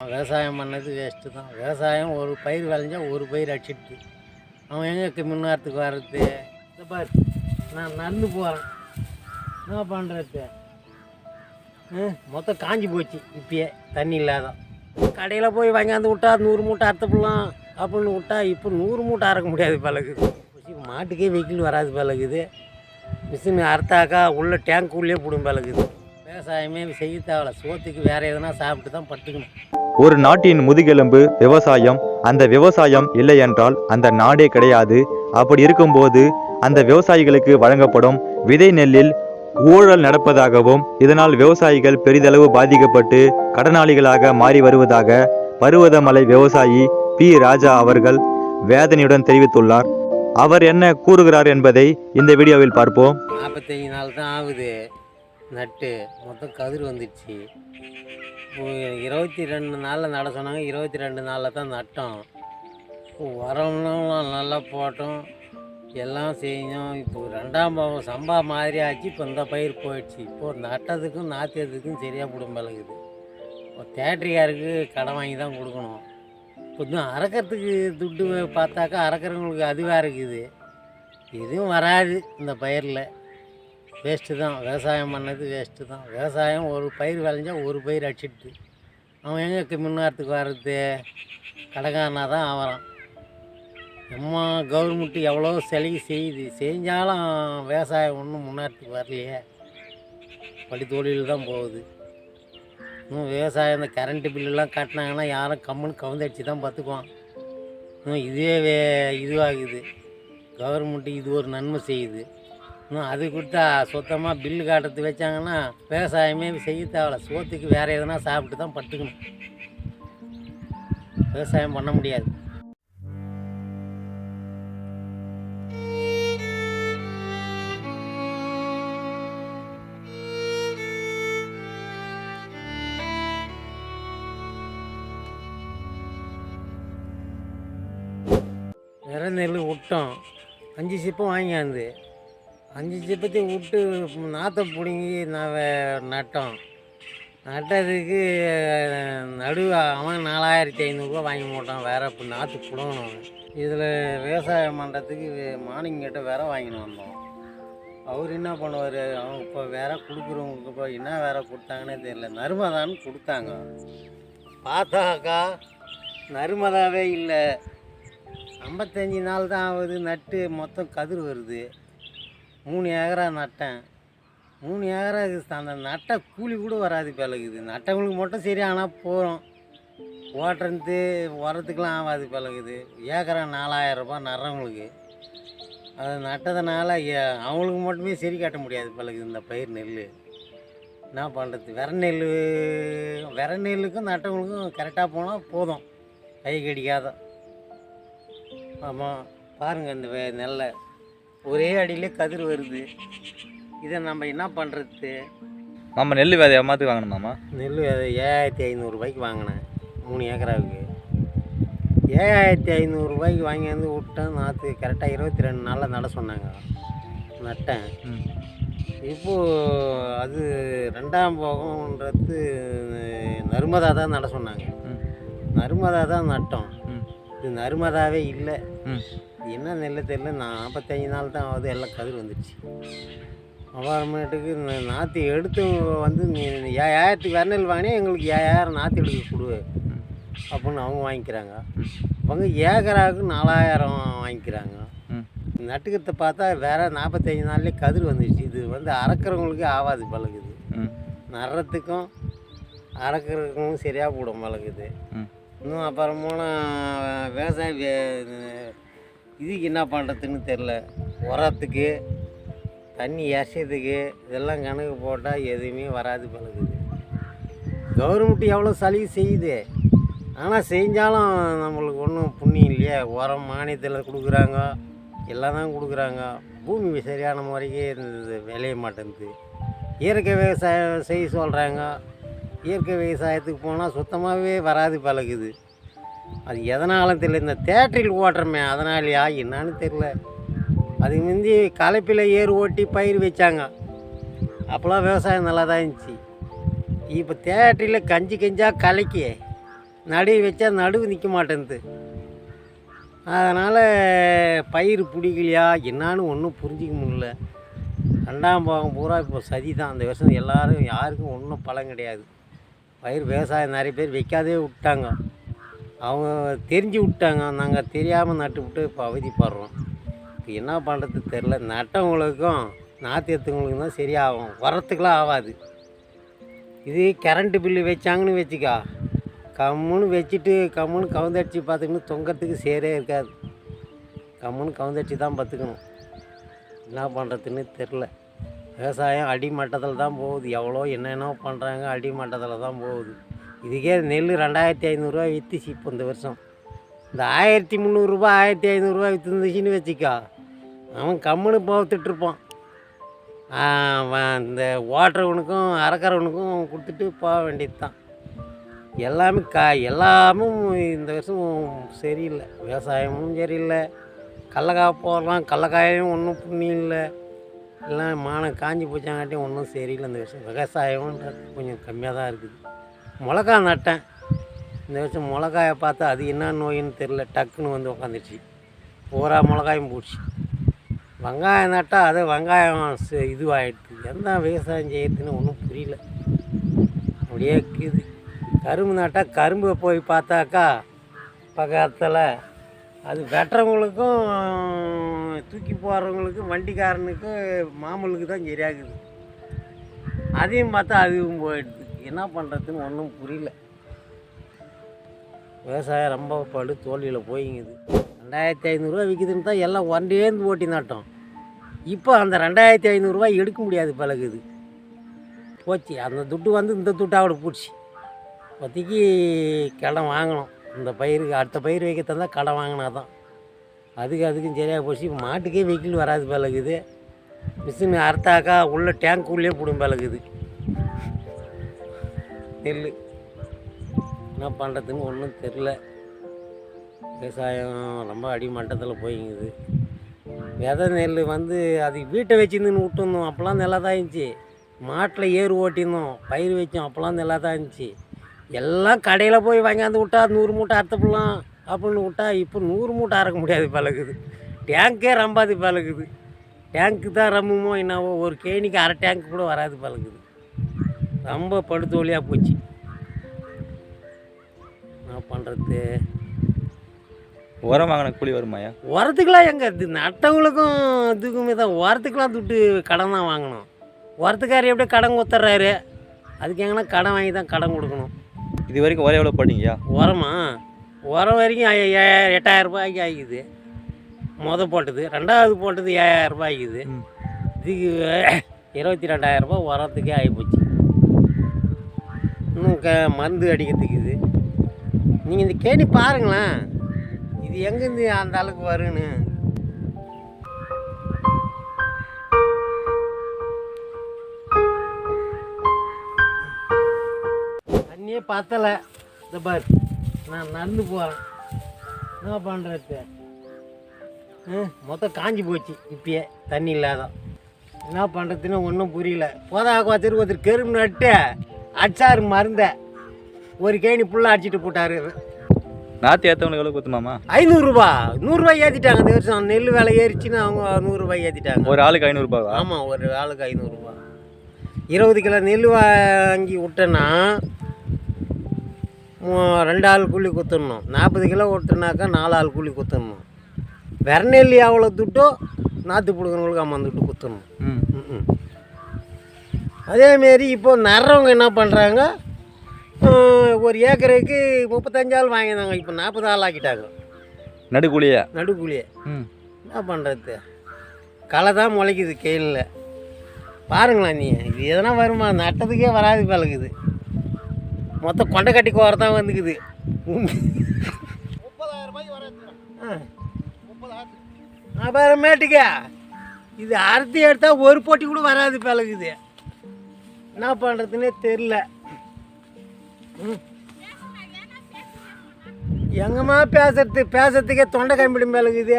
விவசாயம் பண்ணது வேஸ்ட்டு தான். விவசாயம் ஒரு பயிர் விளைஞ்சா ஒரு பயிர் அடிச்சிடுது. அவன் எங்கே முன்னேறத்துக்கு வர்றது? இந்த பாரு, நான் நடந்து போகிறேன், என்ன பண்ணுறது? மொத்தம் காஞ்சி போச்சு. இப்பயே தண்ணி இல்லாத கடையில் போய் வாங்கியாந்து விட்டா 100 மூட்டை அறுத்தப்படலாம் அப்படின்னு விட்டா இப்போ 100 மூட்டை அறக்க முடியாது பழகுது. மாட்டுக்கே வெயில் வராது பழகுது. மிஷின் அறுத்தாக்கா உள்ள டேங்க் உள்ளே போடும் பழகுது. விவசாயமே செய்ய தேவையில்ல, சோத்துக்கு வேறு எதுனா சாப்பிட்டு தான் பட்டுக்கணும். ஒரு நாட்டின் முதுகெலும்பு விவசாயம். அந்த விவசாயம் இல்லை என்றால் அந்த நாடே கிடையாது. அப்படி இருக்கும்போது அந்த விவசாயிகளுக்கு வழங்கப்படும் விதை நெல்லில் ஊழல் நடப்பதாகவும் இதனால் விவசாயிகள் பெரிதளவு பாதிக்கப்பட்டு கடனாளிகளாக மாறி வருவதாக பருவதமலை விவசாயி பி. ராஜா அவர்கள் வேதனையுடன் தெரிவித்துள்ளார். அவர் என்ன கூறுகிறார் என்பதை இந்த வீடியோவில் பார்ப்போம். 45 நாள் தான் ஆகுது நட்டு, மொத்தம் கதிர் வந்துடுச்சு. 22 நாளில் நட சொன்னாங்க, 22 நாளில் தான் நட்டோம். உரம்லாம் நல்லா போட்டோம், எல்லாம் செஞ்சோம். இப்போ 2ஆம் பாவம் சம்பா மாதிரி ஆச்சு. இப்போ இந்த பயிர் போயிடுச்சு. இப்போது நட்டதுக்கும் நாத்தியதுக்கும் சரியாக குடும்பலகுது. இப்போ தேட்டரிக்காருக்கு கடன் வாங்கி தான் கொடுக்கணும். இப்போ இன்னும் அறக்கிறதுக்கு துட்டு பார்த்தாக்கா அறக்கிறவங்களுக்கு அதுவாக இருக்குது. எதுவும் வராது இந்த பயிரில். வேஸ்ட்டு தான், விவசாயம் பண்ணது வேஸ்ட்டு தான். விவசாயம் ஒரு பயிர் விளைஞ்சா ஒரு பயிர் அடிச்சிடுது. அவன் எங்கே முன்னேறத்துக்கு வர்றது? கடைக்காரனாக தான் ஆகிறான். நம்ம கவர்மெண்ட்டு எவ்வளோ செலவு செய்யுது, செஞ்சாலும் விவசாயம் ஒன்றும் முன்னேறத்துக்கு வரலையே. படி தொழில் தான் போகுது. இன்னும் விவசாயம் இந்த கரண்ட்டு பில்லுலாம் கட்டினாங்கன்னா யாரும் கம்முன்னு கவுந்தடிச்சு தான் பார்த்துக்குவான். இன்னும் இதுவே இதுவாகுது. கவர்மெண்ட்டு இது ஒரு நன்மை செய்யுது. இன்னும் அது கொடுத்தா சுத்தமாக பில்லு காட்டுறது வச்சாங்கன்னா விவசாயமே செய்ய தேவையில்ல, சோத்துக்கு வேறு எதுனா சாப்பிட்டு தான் பட்டுக்கணும். விவசாயம் பண்ண முடியாது. வேற நெல் விட்டோம், 5 சிப்பம் வாங்கியாந்து 5 சிப்பத்தையும் விட்டு நாற்றை பிடுங்கி நட்டோம். நட்டதுக்கு அவன் 4500 வாங்கி போட்டான். வேற இப்போ நாற்று பிடுங்கணும். இதில் விவசாயம் பண்ணுறதுக்கு மானிங்கிட்ட வேற வாங்கின்னு வந்தோம். அவர் என்ன பண்ணுவார்? அவங்க இப்போ வேற கொடுக்குறவங்களுக்கு இப்போ என்ன வேற கொடுத்தாங்கன்னே தெரியல. நர்மதான்னு கொடுத்தாங்க, பார்த்தாக்கா நர்மதாவே இல்லை. 55 நாள் தான் ஆகுது நட்டு, மொத்தம் கதிர் வருது. 3 ஏக்கரா நட்டேன். 3 ஏக்கராக்கு அந்த நட்ட கூலி கூட வராது பழகுது. நட்டவங்களுக்கு மட்டும் சரி, ஆனால் போகிறோம் ஓட்டுறது உரத்துக்கெலாம் ஆகாது பழகுது. ஏக்கரா 4000 ரூபாய் நடுறவங்களுக்கு. அது நட்டதுனால அவங்களுக்கு மட்டுமே சரி காட்ட முடியாது பழகுது இந்த பயிர் நெல். என்ன பண்ணுறது? வெற நெல்லுக்கும் நட்டவங்களுக்கும் கரெக்டாக போனால் போதும், கை கடிக்காத. ஆமாம், பாருங்கள் இந்த நெல்லை ஒரே அடியிலே கதிர் வருது. இதை நம்ம என்ன பண்ணுறது? நம்ம நெல் விதை ஏமாத்துக்கு வாங்கணுமாம்மா? நெல் விதை 7500 ரூபாய்க்கு வாங்கினேன். 3 ஏக்கராவுக்கு 7500 ரூபாய்க்கு வாங்கியாந்து விட்டேன். நாற்று கரெக்டாக 22 நாளில் நட சொன்னாங்க, நட்டேன். இப்போது அது 2ஆம் போகம்ன்றது நர்மதா தான் நட சொன்னாங்க. நர்மதா தான் நட்டோம். இது நர்மதாவே இல்லை. என்ன நெல் தெரியல. 45 நாள் தான் ஆகுது, எல்லாம் கதிர் வந்துடுச்சு. அப்புறமேட்டுக்கு நாற்று எடுத்து வந்து நீ 5000க்கு வேற நெல் வாங்கினே, எங்களுக்கு 5000 நாற்று எடுக்க கொடு அப்படின்னு அவங்க வாங்கிக்கிறாங்க. அவங்க ஏக்கராவுக்கு 4000 வாங்கிக்கிறாங்க. நட்டுக்கிறத பார்த்தா வேற 45 நாள்லேயே கதிர் வந்துடுச்சு. இது வந்து அறக்கிறவங்களுக்கு ஆகாது பழகுது. நடுறதுக்கும் அறக்கிறதுக்கும் சரியாக போடும் பழகுது. இன்னும் அப்புறமான விவசாய இதுக்கு என்ன பண்ணுறதுன்னு தெரில. உரத்துக்கு தண்ணி இறைச்சதுக்கு இதெல்லாம் கணக்கு போட்டால் எதுவுமே வராது பழகுது. கவர்மெண்ட்டு எவ்வளோ சலுகை செய்யுது, ஆனால் செஞ்சாலும் நம்மளுக்கு ஒன்றும் புண்ணியம் இல்லையே. உரம் மானியத்தில் கொடுக்குறாங்க, எல்லாம் தான் கொடுக்குறாங்க. பூமி சரியான முறைக்கு விளைய மாட்டேங்குது. இயற்கை விவசாயம் செய்ய சொல்கிறாங்க. இயற்கை விவசாயத்துக்கு போனால் சுத்தமாகவே வராது பழகுது. அது எதனாலும் தெரியல. இந்த தேட்டரில் ஓட்டுறமே அதனாலையா என்னான்னு தெரில. அதுக்கு முந்தி கலப்பில் ஏறு ஓட்டி பயிர் வச்சாங்க, அப்போலாம் விவசாயம் நல்லா தான் இருந்துச்சு. இப்போ தேட்டரில் கஞ்சி கஞ்சாக கலக்கி நடுவு வச்சா நடுவு நிற்க மாட்டேங்குது. அதனால் பயிர் பிடிக்கலையா என்னான்னு ஒன்றும் புரிஞ்சிக்க முடியல. 2ஆம் பாகம் பூரா இப்போ சதி தான். அந்த வருஷம் எல்லோரும் யாருக்கும் ஒன்றும் பலன் கிடையாது. பயிர் விவசாயம் நிறைய பேர் வைக்காதே விட்டாங்க. அவங்க தெரிஞ்சு விட்டாங்க, நாங்கள் தெரியாமல் நட்டு விட்டு இப்போ அவதிப்படுறோம். இப்போ என்ன பண்ணுறது தெரில. நட்டவங்களுக்கும் நாற்று எடுத்தவங்களுக்கும் தான் சரியாகும், உரத்துக்கெலாம் ஆகாது. இது கரண்ட்டு பில்லு வச்சாங்கன்னு வச்சுக்கா, கம்முன்னு வச்சுட்டு கம்முன்னு கவுந்தடிச்சு பார்த்துக்கணும், தொங்கிறதுக்கு சேரே இருக்காது. கம்முன்னு கவுந்தடிச்சு தான் பார்த்துக்கணும். என்ன பண்ணுறதுன்னு தெரில. விவசாயம் அடிமட்டத்தில் தான் போகுது. எவ்வளோ என்னென்ன பண்ணுறாங்க, அடிமட்டத்தில் தான் போகுது. இதுக்கே நெல் 2500 விற்றுச்சு இப்போ இந்த வருஷம். இந்த 1300 1500 விற்றுருந்துச்சின்னு வச்சுக்கா, அவன் கம்முன்னு போத்துட்ருப்பான். இந்த ஓட்டுறவனுக்கும் அறக்கிறவனுக்கும் கொடுத்துட்டு போக வேண்டியது தான். எல்லாமும் இந்த வருஷம் சரியில்லை. விவசாயமும் சரியில்லை. கடலக்காய் போடுறான், கடலக்காயும் ஒன்றும் புண்ணியம் இல்லை. எல்லாம் மானம் காஞ்சி போச்சாங்காட்டியும் ஒன்றும் சரியில்லை. இந்த வருஷம் விவசாயமும் கொஞ்சம் கம்மியாக தான் இருக்குது. மிளகா நட்டேன் இந்த வருஷம். மிளகாயை பார்த்தா அது என்ன நோயின்னு தெரில, டக்குன்னு வந்து உக்காந்துச்சு. பூரா மிளகாயும் போச்சு. வெங்காயம் நட்டால் அது வெங்காயம் இதுவாகிடுது. எந்த விவசாயம் செய்யறதுன்னு ஒன்றும் புரியல. அப்படியே இருக்குது. கரும்பு நட்டால் கரும்பை போய் பார்த்தாக்கா பக்கத்தில் அது வெட்டுறவங்களுக்கும் தூக்கி போடுறவங்களுக்கும் வண்டிக்காரனுக்கும் மாமூலுக்கு தான் சரியாகுது. அதையும் பார்த்தா அதுவும் போயிடுது. என்ன பண்ணுறதுன்னு ஒன்றும் புரியல. விவசாயம் ரொம்ப படு தோல்வியில் போயிங்குது. 2500 விற்கிதுன்னு தான் எல்லாம் ஒன்றேந்து ஓட்டி நட்டோம். இப்போ அந்த 2500 எடுக்க முடியாது பழகுது போச்சு. அந்த துட்டு வந்து இந்த துட்டாவோட போச்சு. இப்போதைக்கு கடன் வாங்கணும். இந்த பயிருக்கு அடுத்த பயிர் வைக்க தந்தால் கடன் வாங்கினா தான். அதுக்கும் சரியாக போச்சு. இப்போ மாட்டுக்கே வெஹிக்கிள் வராது பழகுது. மிஷின் அறுத்தாக்கா உள்ள டேங்க் உள்ளே போடும் பழகுது நெல். என்ன பண்ணுறதுன்னு ஒன்றும் தெரில. விவசாயம் ரொம்ப அடிமட்டத்தில் போயிங்குது. விதை நெல் வந்து அது வீட்டை வச்சுருந்துன்னு விட்டுருந்தோம். அப்போல்லாம் நல்லா தான் இருந்துச்சு. மாட்டில் ஏறு ஓட்டியிருந்தோம், பயிர் வச்சோம். அப்போல்லாம் நல்லா தான் இருந்துச்சு. எல்லாம் கடையில் போய் வாங்கியாந்து விட்டா 100 மூட்டை அறுத்தப்படலாம் அப்படின்னு விட்டா இப்போ 100 மூட்டை அறக்க முடியாது பழகுது. டேங்க்கே ரம்பாது பழகுது. டேங்க்கு தான் ரம்முமோ என்னவோ, ஒரு கேணிக்கு அரை டேங்க்கு கூட வராது பழகுது. ரொம்ப படுத்தோலியாக போச்சு. என்ன பண்ணுறது? உரம் வாங்கின கூலி வருமாயா? உரத்துக்கெலாம் எங்கே இது நட்டவங்களுக்கும் இதுக்குமே தான். உரத்துக்கெலாம் துட்டு கடன் தான் வாங்கணும். உரத்துக்காரர் எப்படியே கடன் கொடுத்துட்றாரு. அதுக்கு எங்கன்னா கடன் வாங்கி தான் கடன் கொடுக்கணும். இது வரைக்கும் உரம் எவ்வளோ போட்டீங்கயா? உரமா? உரம் வரைக்கும் 8000 ரூபாய்க்கு ஆகிக்குது. போட்டது 2வது போட்டது 7000 ரூபாய் ஆகிக்குது. இதுக்கு 22,000 ரூபாய் உரத்துக்கே ஆகிப்போச்சு. இன்னும் மருந்து அடிக்கிறதுக்கு இது. நீங்கள் இந்த கேணி பாருங்களேன், இது எங்கேருந்து அந்த அளவுக்கு வருன்னு. தண்ணியே பத்தலை. இந்த பார், நான் நடந்து போகிறேன். என்ன பண்ணுறது? மொத்தம் காஞ்சி போச்சு. இப்பயே தண்ணி இல்லாத என்ன பண்ணுறதுன்னு ஒன்றும் புரியல. போதாக்கு ஒருத்தர் கரும்பு நட்டு அடிச்சாரு மருந்த. ஒரு கேணி ஃபுல்லாக அடிச்சுட்டு போட்டார். நாற்று ஏற்றவங்களுக்கு எவ்வளோ கொடுத்துமாமா? 500 ரூபா 100 ரூபாய் ஏற்றிட்டாங்க. இந்த வருஷம் நெல் விலை ஏறிச்சுன்னு அவங்க 100 ரூபாய் ஏற்றிட்டாங்க. ஒரு ஆளுக்கு 500 ரூபாவா? ஆமாம், ஒரு ஆளுக்கு 500 ரூபா. 20 கிலோ நெல் வாங்கி விட்டேன்னா 2 ஆள் கூலி கொடுத்துடணும். 40 கிலோ விட்டுனாக்கா 4 ஆள் கூலி கொடுத்துடணும். வெறநெல்லி அவ்வளோ துட்டோ, நாற்று பிடுங்கிறவங்களுக்கு 50 துட்டு கொடுத்துடணும். அதேமாரி இப்போ நடுறவங்க என்ன பண்ணுறாங்க, ஒரு ஏக்கருக்கு 35 ஆள் வாங்கினாங்க. இப்போ 40 ஆள் ஆக்கிட்டாங்க நடுக்கூலியே. என்ன பண்ணுறது? களை தான் முளைக்குது கேளில். பாருங்களேன், நீ இது எதனா வருமா? நட்டதுக்கே வராது பழகுது. மொத்தம் கொண்டை கட்டி கோர தான் வந்துக்குது. 30,000 ரூபாய்க்கு வராது. அப்புறமேட்டுக்கா இது அறுத்து எடுத்தால் ஒரு போட்டி கூட வராது பழகுது. என்ன பண்ணுறதுன்னே தெரில. எங்கம்மா பேசுறதுக்கே தொண்டை கம்பிடும் பழகுது.